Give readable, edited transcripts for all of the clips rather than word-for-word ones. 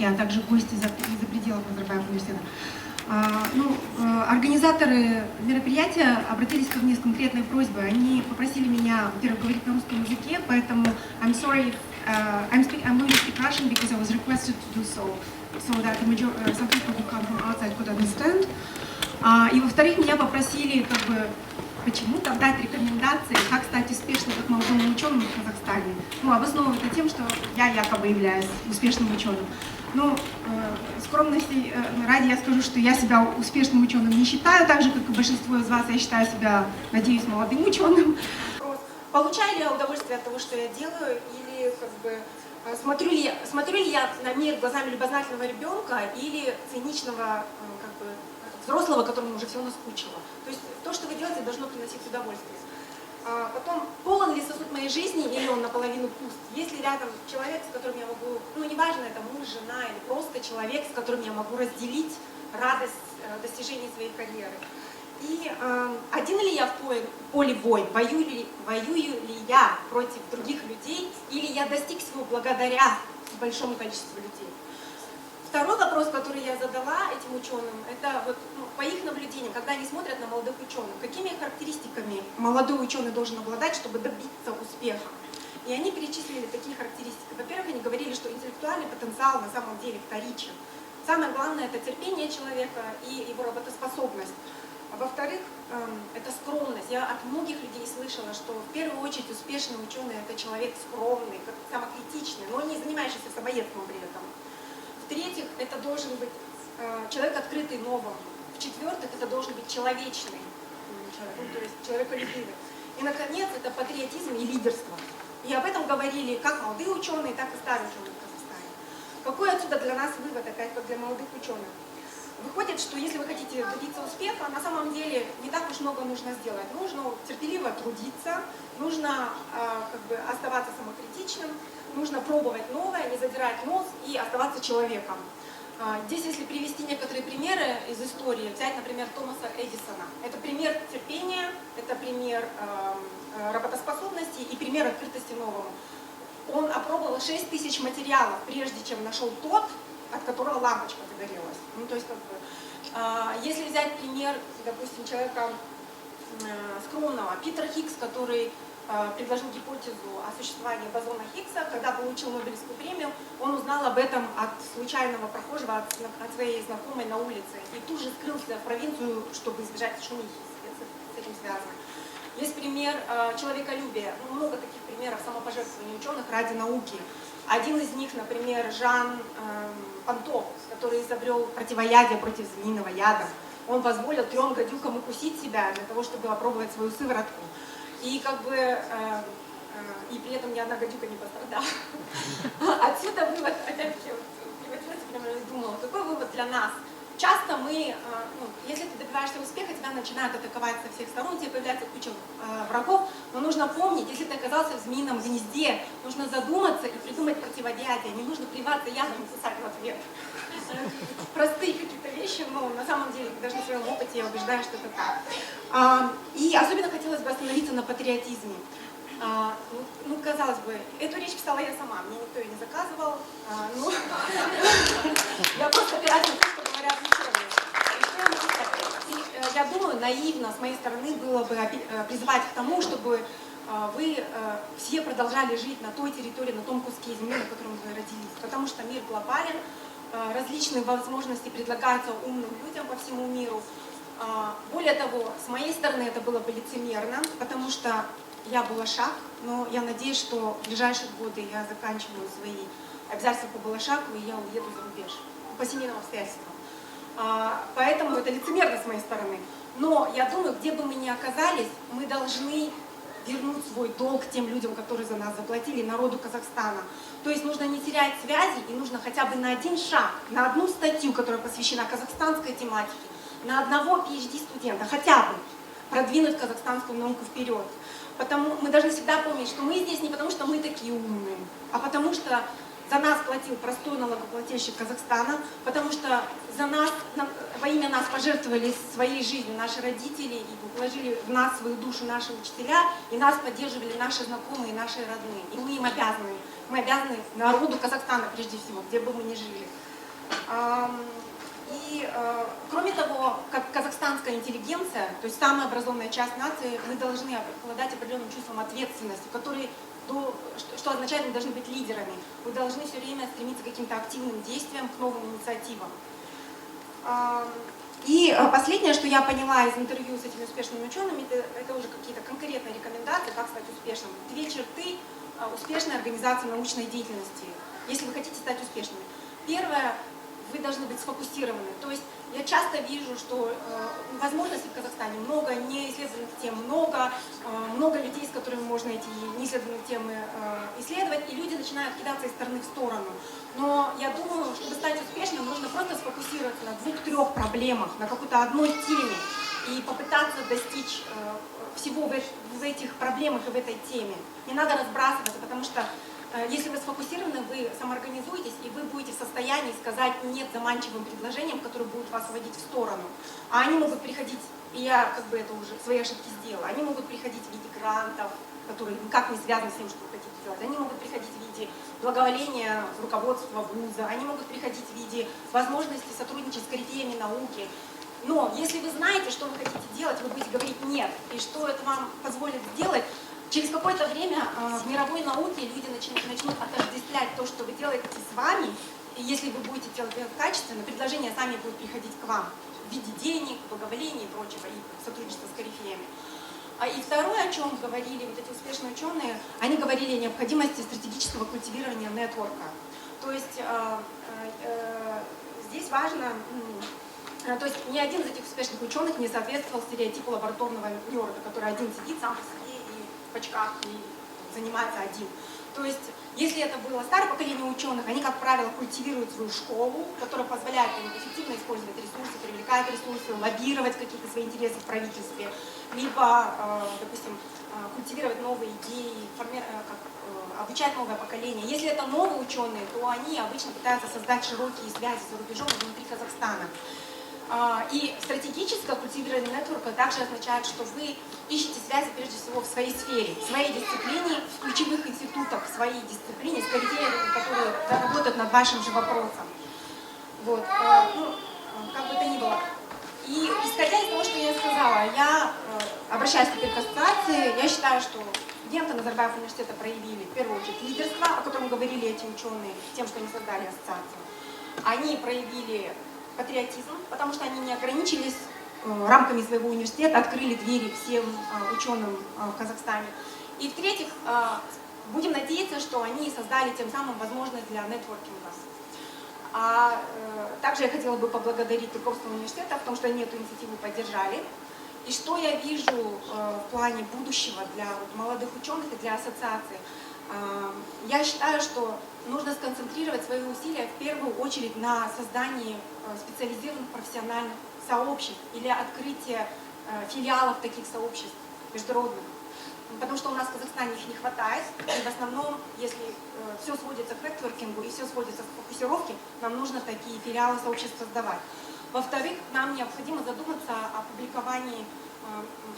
участники, а также гости из-за пределов Назарбаева университета. Организаторы мероприятия обратились ко мне с конкретной просьбой. Они попросили меня, во-первых, говорить на русском языке, поэтому I'm sorry, I'm going to speak Russian because I was requested to do so that some people who come from outside could understand. И во-вторых, меня попросили почему-то дать рекомендации, как стать успешным как молодому ученому в Казахстане. Обосновывая это тем, что я якобы являюсь успешным ученым. Скромности ради я скажу, что я себя успешным ученым не считаю, так же, как и большинство из вас, я считаю себя, надеюсь, молодым ученым. Получаю ли я удовольствие от того, что я делаю, или смотрю ли я на мир глазами любознательного ребенка или циничного взрослого, которому уже все наскучило. То есть то, что вы делаете, должно приносить удовольствие. Потом, полон ли сосуд моей жизни, или он наполовину пуст? Есть ли рядом человек, с которым я могу, неважно, это муж, жена, или просто человек, с которым я могу разделить радость достижения своей карьеры? И один ли я в поле войн, воюю ли я против других людей, или я достиг всего благодаря большому количеству людей? Второй вопрос, который я задала этим ученым, это по их наблюдениям, когда они смотрят на молодых ученых, какими характеристиками молодой ученый должен обладать, чтобы добиться успеха. И они перечислили такие характеристики. Во-первых, они говорили, что интеллектуальный потенциал на самом деле вторичен. Самое главное — это терпение человека и его работоспособность. А во-вторых, это скромность. Я от многих людей слышала, что в первую очередь успешный ученый — это человек скромный, самокритичный, но не занимающийся самоедством при этом. В-третьих, это должен быть человек, открытый новому. В-четвертых, это должен быть человечный человек, то есть человеколюбивый. И, наконец, это патриотизм и лидерство. И об этом говорили как молодые ученые, так и старые ученые в Казахстане. Какой отсюда для нас вывод, опять как для молодых ученых? Выходит, что если вы хотите добиться успеха, на самом деле не так уж много нужно сделать. Нужно терпеливо трудиться, нужно оставаться самокритичным, нужно пробовать новое, не задирать нос и оставаться человеком. Здесь, если привести некоторые примеры из истории, взять, например, Томаса Эдисона. Это пример терпения, это пример работоспособности и пример открытости новому. Он опробовал 6000 материалов, прежде чем нашел тот, от которого лампочка загорелась. То есть, если взять пример, допустим, человека скромного, Питер Хиггс, который предложил гипотезу о существовании бозона Хиггса, когда получил Нобелевскую премию, он узнал об этом от случайного прохожего, от своей знакомой на улице, и тут же скрылся в провинцию, чтобы избежать шумихи, с этим связано. Есть пример человеколюбия, много таких примеров самопожертвования ученых ради науки. Один из них, например, Жан Понто, который изобрел противоядие против змеиного яда. Он позволил 3 гадюкам укусить себя для того, чтобы опробовать свою сыворотку. И и при этом ни одна гадюка не пострадала. Отсюда вывод, опять-таки, я думала, какой вывод для нас? Часто мы, если ты добиваешься успеха, тебя начинают атаковать со всех сторон, тебе появляется куча врагов, но нужно помнить, если ты оказался в змеином гнезде, нужно задуматься и придумать противоядие, не нужно плеваться ядом и кусать в ответ. Простые какие-то вещи, но на самом деле, даже на своем опыте я убеждаю, что это так. И особенно хотелось бы остановиться на патриотизме. Казалось бы, эту речь писала я сама, мне никто ее не заказывал, я просто опираюсь на то, что говорят ученые. Я думаю, наивно с моей стороны было бы призывать к тому, чтобы вы все продолжали жить на той территории, на том куске земли, на котором вы родились, потому что мир глобален, различные возможности предлагаются умным людям по всему миру. Более того, с моей стороны это было бы лицемерно, потому что я Балашах, но я надеюсь, что в ближайшие годы я заканчиваю свои обязательства по Балашаху, и я уеду за рубеж по семейным обстоятельствам. Поэтому это лицемерно с моей стороны. Но я думаю, где бы мы ни оказались, мы должны вернуть свой долг тем людям, которые за нас заплатили, народу Казахстана. То есть нужно не терять связи, и нужно хотя бы на один шаг, на одну статью, которая посвящена казахстанской тематике, на одного PhD-студента, хотя бы продвинуть казахстанскую науку вперед. Потому мы должны всегда помнить, что мы здесь не потому, что мы такие умные, а потому что за нас платил простой налогоплательщик Казахстана, потому что за нас, во имя нас пожертвовали своей жизнью наши родители и вложили в нас свою душу наши учителя, и нас поддерживали наши знакомые и наши родные. И мы им обязаны. Мы обязаны народу Казахстана прежде всего, где бы мы ни жили. И, кроме того, как казахстанская интеллигенция, то есть самая образованная часть нации, мы должны обладать определенным чувством ответственности, что означает, мы должны быть лидерами. Вы должны все время стремиться к каким-то активным действиям, к новым инициативам. И последнее, что я поняла из интервью с этими успешными учеными, это уже какие-то конкретные рекомендации, как стать успешным. 2 черты успешной организации научной деятельности, если вы хотите стать успешными. Первое, вы должны быть сфокусированы. То есть я часто вижу, что возможностей в Казахстане много, неисследованных тем много людей, с которыми можно эти неисследованные темы исследовать, и люди начинают кидаться из стороны в сторону. Но я думаю, чтобы стать успешным, нужно просто сфокусироваться на 2-3 проблемах, на какой-то одной теме, и попытаться достичь всего в этих проблемах и в этой теме. Не надо разбрасываться, потому что если вы сфокусированы, вы самоорганизуетесь, и вы будете в состоянии сказать «нет» заманчивым предложениям, которые будут вас вводить в сторону. А они могут приходить, и я это уже свои ошибки сделала, они могут приходить в виде грантов, которые никак не связаны с тем, что вы хотите делать. Они могут приходить в виде благоволения руководства вуза, они могут приходить в виде возможности сотрудничать с корифеями науки. Но если вы знаете, что вы хотите делать, вы будете говорить «нет», и что это вам позволит сделать, через какое-то время в мировой науке люди начнут отождествлять то, что вы делаете с вами, и если вы будете делать это качественно, предложения сами будут приходить к вам в виде денег, благоволения и прочего, и сотрудничества с корифеями. И второе, о чем говорили вот эти успешные ученые, они говорили о необходимости стратегического культивирования нетворка. То есть здесь важно, то есть ни один из этих успешных ученых не соответствовал стереотипу лабораторного нерда, который один сидит сам по себе в очках и занимается один. То есть, если это было старое поколение ученых, они, как правило, культивируют свою школу, которая позволяет им эффективно использовать ресурсы, привлекать ресурсы, лоббировать какие-то свои интересы в правительстве, либо, допустим, культивировать новые идеи, обучать новое поколение. Если это новые ученые, то они обычно пытаются создать широкие связи за рубежом и внутри Казахстана. И стратегическое культивирование нетворка также означает, что вы ищете связи прежде всего в своей сфере, в своей дисциплине, в ключевых институтах, в своей дисциплине, с корифеями, которые работают над вашим же вопросом. Вот. Как бы то ни было. И исходя из того, что я сказала, я обращаюсь теперь к ассоциации, я считаю, что студенты Назарбаев университета проявили в первую очередь лидерство, о котором говорили эти ученые, тем, что они создали ассоциацию. Они проявили патриотизм, потому что они не ограничились рамками своего университета, открыли двери всем ученым в Казахстане. И в-третьих, будем надеяться, что они создали тем самым возможность для нетворкинга. Также я хотела бы поблагодарить руководство университета в том, что они эту инициативу поддержали. И что я вижу в плане будущего для молодых ученых и для ассоциации? Я считаю, что нужно сконцентрировать свои усилия в первую очередь на создании специализированных профессиональных сообществ или открытие филиалов таких сообществ международных. Потому что у нас в Казахстане их не хватает, и в основном, если все сводится к нетворкингу и все сводится к фокусировке, нам нужно такие филиалы сообществ создавать. Во-вторых, нам необходимо задуматься о публиковании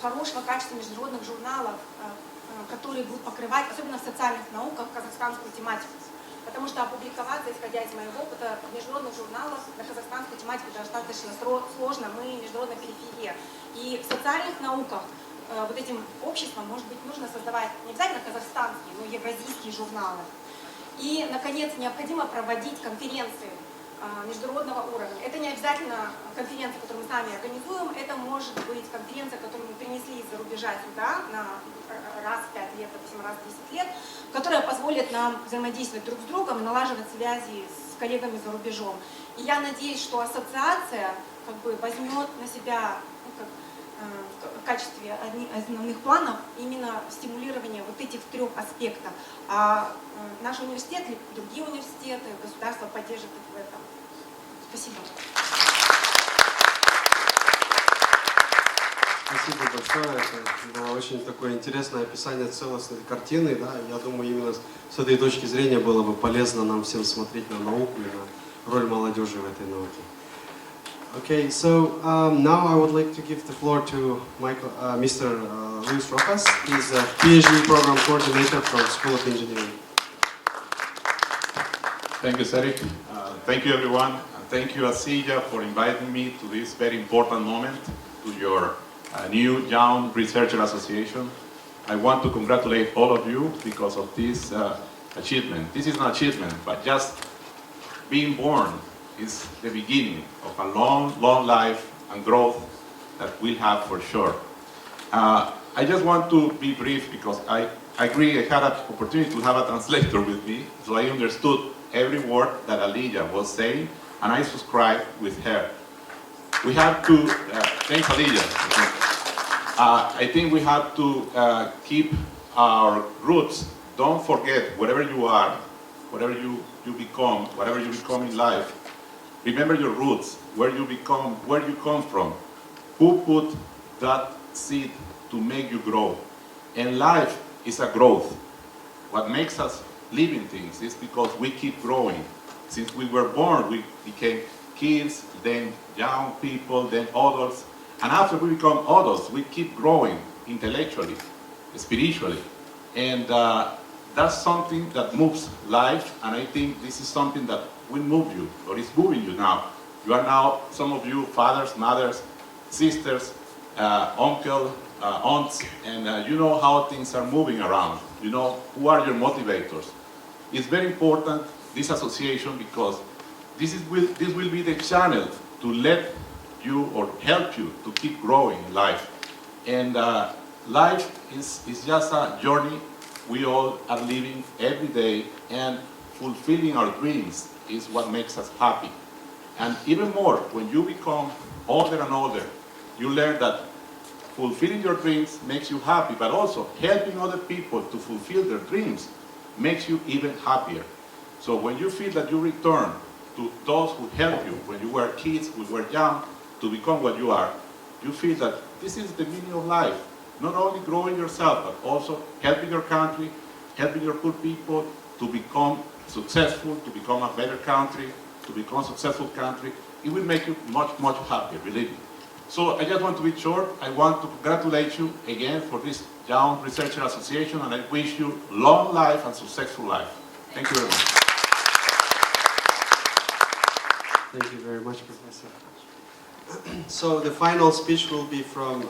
хорошего качества международных журналов, которые будут покрывать, особенно в социальных науках, казахстанскую тематику. Потому что опубликоваться, исходя из моего опыта, в международных журналах на казахстанскую тематику достаточно сложно, мы международная периферия. И в социальных науках вот этим обществам, может быть, нужно создавать не обязательно казахстанские, но и евразийские журналы. И, наконец, необходимо проводить конференции международного уровня. Это не обязательно конференция, которую мы сами организуем, это может быть конференция, которую мы принесли из-за рубежа сюда на раз в 5 лет, допустим, раз в 10 лет, которая позволит нам взаимодействовать друг с другом и налаживать связи с коллегами за рубежом. И я надеюсь, что ассоциация возьмет на себя в качестве основных планов именно стимулирование вот этих 3 аспектов. А наш университет или другие университеты, государство поддержит их в этом. Спасибо. Спасибо большое. Это было очень такое интересное описание целостной картины. Да? Я думаю, именно с этой точки зрения было бы полезно нам всем смотреть на науку и на роль молодежи в этой науке. Okay, so now I would like to give the floor to Mr. Luis Rojas. He's a PhD program coordinator from School of Engineering. Thank you, Cedric. Thank you, everyone. Thank you, Asilla, for inviting me to this very important moment, to your new Young Researcher Association. I want to congratulate all of you because of this achievement. This is an achievement, but just being born is the beginning of a long, long life and growth that we'll have for sure. I just want to be brief because I agree I had an opportunity to have a translator with me, so I understood every word that Aliyah was saying, and I subscribe with her. We have to, thanks Aliyah. I think we have to keep our roots. Don't forget, wherever you are, whatever you become, whatever you become in life, remember your roots, where you come from, who put that seed to make you grow. And life is a growth. What makes us living things is because we keep growing. Since we were born, we became kids, then young people, then adults. And after we become adults, we keep growing intellectually, spiritually. And that's something that moves life, and I think this is something that will move you, or is moving you now. You are now, some of you, fathers, mothers, sisters, uncle, aunts, and you know how things are moving around. You know who are your motivators. It's very important, this association, because this will be the channel to let you or help you to keep growing in life. And life is just a journey we all are living every day, and fulfilling our dreams is what makes us happy. And even more, when you become older and older, you learn that fulfilling your dreams makes you happy, but also helping other people to fulfill their dreams makes you even happier. So when you feel that you return to those who helped you when you were kids, when you were young, to become what you are, you feel that this is the meaning of life. Not only growing yourself, but also helping your country, helping your poor people to become successful, to become a better country, to become a successful country. It will make you much, much happier, believe me. So I just want to be short. I want to congratulate you again for this Young Researcher Association, and I wish you long life and successful life. Thank you very much. Thank you very much, Professor. So the final speech will be from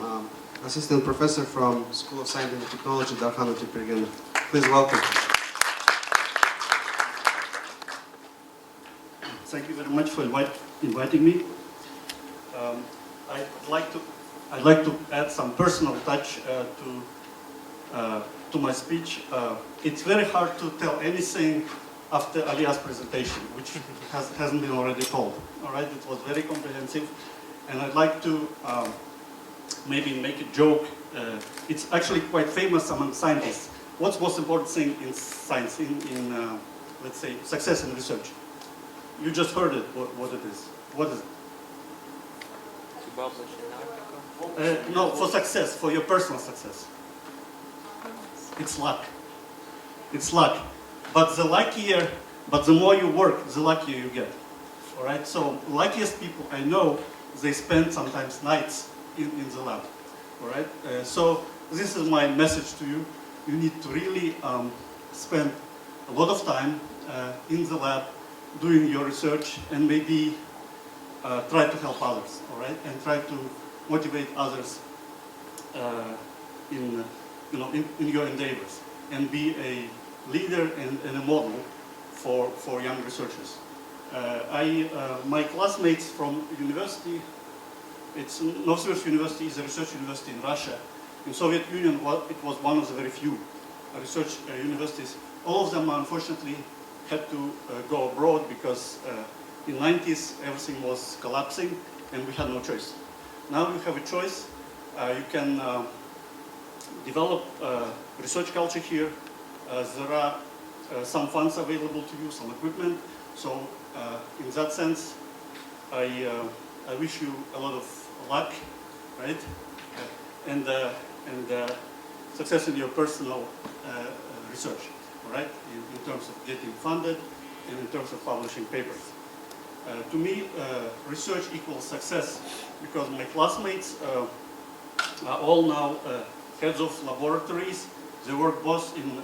Assistant Professor from School of Science and Technology, Darhana Tepirgan. Please welcome. Thank you very much for inviting me. I'd like to add some personal touch to my speech. It's very hard to tell anything after Aliya's presentation, which hasn't been already told. All right, it was very comprehensive, and I'd like to maybe make a joke. It's actually quite famous among scientists. What's the most important thing in science, in let's say, success in research? You just heard it, what it is. What is it? To publish an article? No, for success, for your personal success. It's luck. It's luck. But the more you work, the luckier you get. All right, so luckiest people I know, they spend sometimes nights in the lab. All right, so this is my message to you. You need to really spend a lot of time in the lab doing your research, and maybe try to help others, all right, and try to motivate others in your endeavors, and be a leader and a model for young researchers. My classmates from university, it's Novosibirsk University is a research university in Russia. In Soviet Union, it was one of the very few research universities. All of them, unfortunately, had to go abroad because in the 90s everything was collapsing and we had no choice. Now you have a choice. You can develop research culture here. There are some funds available to you, some equipment. So in that sense, I wish you a lot of luck, right? And success in your personal research, all right? In terms of getting funded and in terms of publishing papers. To me, research equals success because my classmates are all now heads of laboratories. They work both in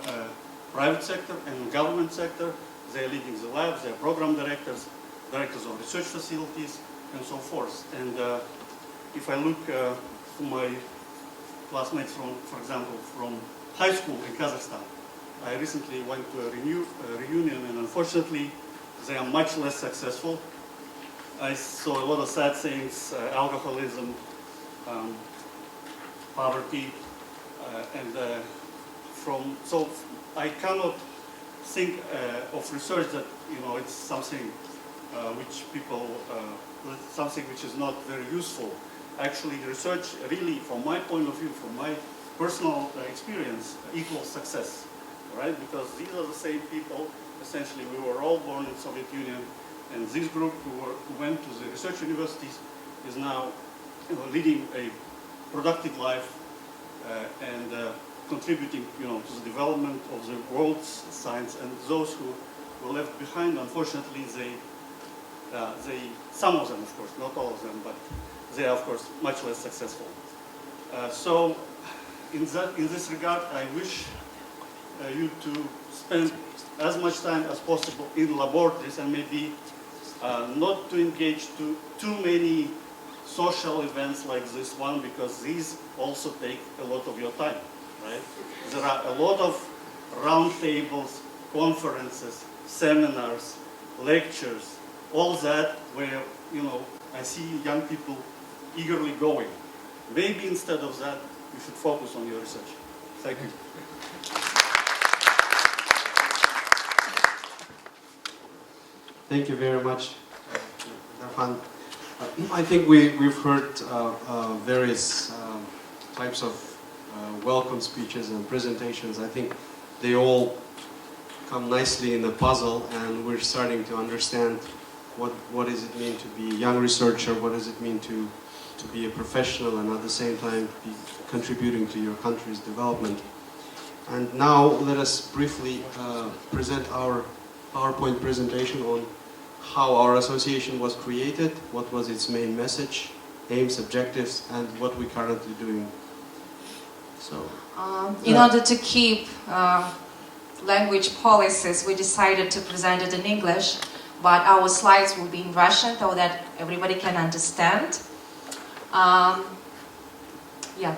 private sector and government sector. They're leading the labs, they're program directors. directors of research facilities, and so forth. And if I look to my classmates from, for example, from high school in Kazakhstan, I recently went to a reunion, and unfortunately, they are much less successful. I saw a lot of sad things, alcoholism, poverty, so I cannot think of research that, it's something something which is not very useful. Actually, research really, from my point of view, from my personal experience, equals success, right? Because these are the same people. Essentially, we were all born in the Soviet Union, and this group who went to the research universities is now leading a productive life and contributing, to the development of the world's science. And those who were left behind, unfortunately, some of them, of course, not all of them, but they are, of course, much less successful. So, in this regard, I wish you to spend as much time as possible in laboratories, and maybe not to engage too many social events like this one, because these also take a lot of your time, right? There are a lot of roundtables, conferences, seminars, lectures, all that where, I see young people eagerly going. Maybe instead of that, you should focus on your research. Thank you. Thank you very much, Darfan. I think we've heard various types of welcome speeches and presentations. I think they all come nicely in the puzzle, and we're starting to understand what does it mean to be a young researcher, what does it mean to be a professional, and at the same time be contributing to your country's development. And now let us briefly present our PowerPoint presentation on how our association was created, what was its main message, aims, objectives, and what we're currently doing. So, in order to keep language policies, we decided to present it in English, but our slides will be in Russian so that everybody can understand. Yeah,